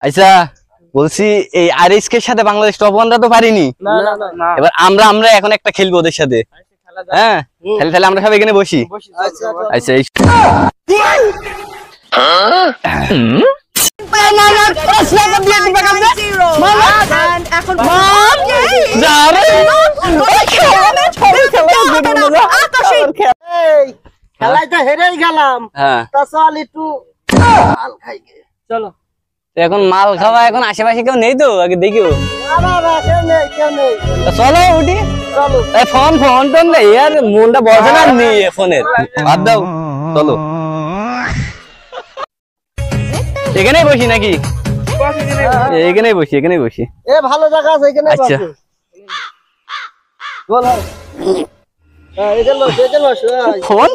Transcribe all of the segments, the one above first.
আচ্ছা বলছি এই আরএসকে এর সাথে বাংলাদেশ টপ 1 তো পারিনি না না না এবার আমরা এখন একটা খেলবো ওদের সাথে হ্যাঁ তাহলে আমরা সব এখানে বসি আচ্ছা খেলায় তো হেরেই গেলাম তা চল একটু মাল খাই চলো এখন মাল খাওয়া এখন আশেপাশে কেউ নেই তো আগে দেখিও কেউ নেই চলো উঠি চলো ফোন টোন নেই আর মনটা বসে না নেই ফোনের বাদ দাও চলো এখানেই বসি নাকি এখানেই বসি এ ভালো জায়গা আছে এখানে আচ্ছা বল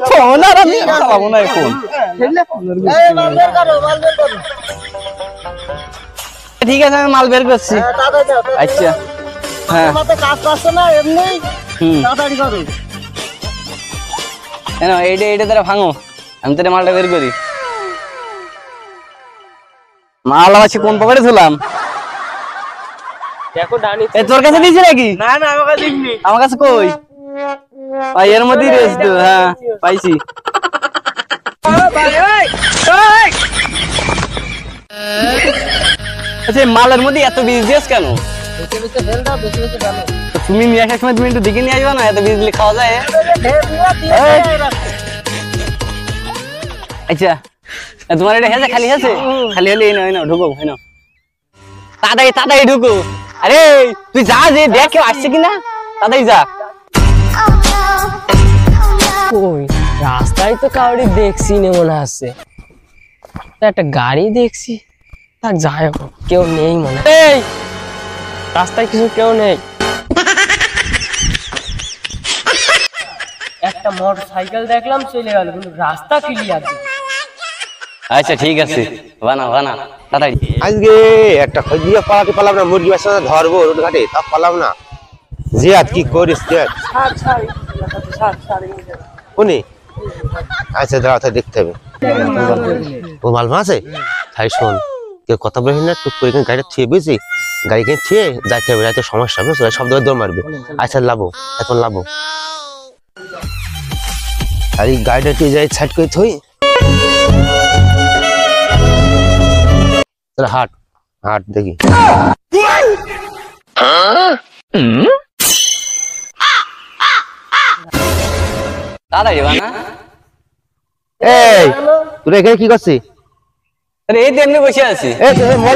ফোন আর আমি চালাবো না ফোন ঠিক আছে আমি মাল বের করছি আচ্ছা হ্যাঁ কাজ পাচ্ছে না এমনি তাড়াতাড়ি করো এইটা তারা ভাঙো আমি তোর মালটা বের করি মাল আছে কোন পকেটে ছিলাম দেখো ডানি তোর কাছে দিয়েছি নাকি না না আমার কাছে দিইনি আমার কাছে কই এর মধ্যেই রয়েছে তো হ্যাঁ পাইছি আচ্ছা মালের মধ্যে এত বীজ দিয়েছ কেন তুমি নিয়ে আসার সময় তুমি একটু দিকে নিয়ে আসবা না এত বীজ দিলে খাওয়া যায় আচ্ছা তোমার এটা হেছে খালি আছে খালি হলে এই নাও ঢুকো এই নাও তাড়াতাড়ি ঢুকো আরে তুই যা যে দেখ কেউ আসছে কিনা তাড়াতাড়ি যা ওই রাস্তায় তো কাউরি দেখছি না মনে হচ্ছে একটা গাড়ি দেখছি তা যাই হোক কেউ নেই মনে এই রাস্তায় কিছু কেউ নেই একটা মোটরসাইকেল দেখলাম চলে গেল কিন্তু রাস্তা ক্লিয়ার আচ্ছা ঠিক আছে বানা তাড়াতাড়ি আজকে একটা খজিয়া পালাম না মুরগি বাসা ধরবো রোড ঘাটে তা পালাম না জিয়াদ কি করিস উনি আচ্ছা দাঁড়া দেখতে হবে ও মালমা আছে তাই শোন কেউ কথা বলিস না টুক করে গাড়িটা থুয়ে বুঝছি গাড়িকে থুয়ে যাইতে হবে রাতে সমস্যা বুঝছো সব দৌড় মারবে আচ্ছা লাভো এখন লাভো আর এই গাড়িটা তুই যাই ছাইড করে থই হাট দেখি তাড়াতাড়ি বানা এই তুই এখানে কি করছিস আরে এই তো এমনি বসে আছি মোবাইল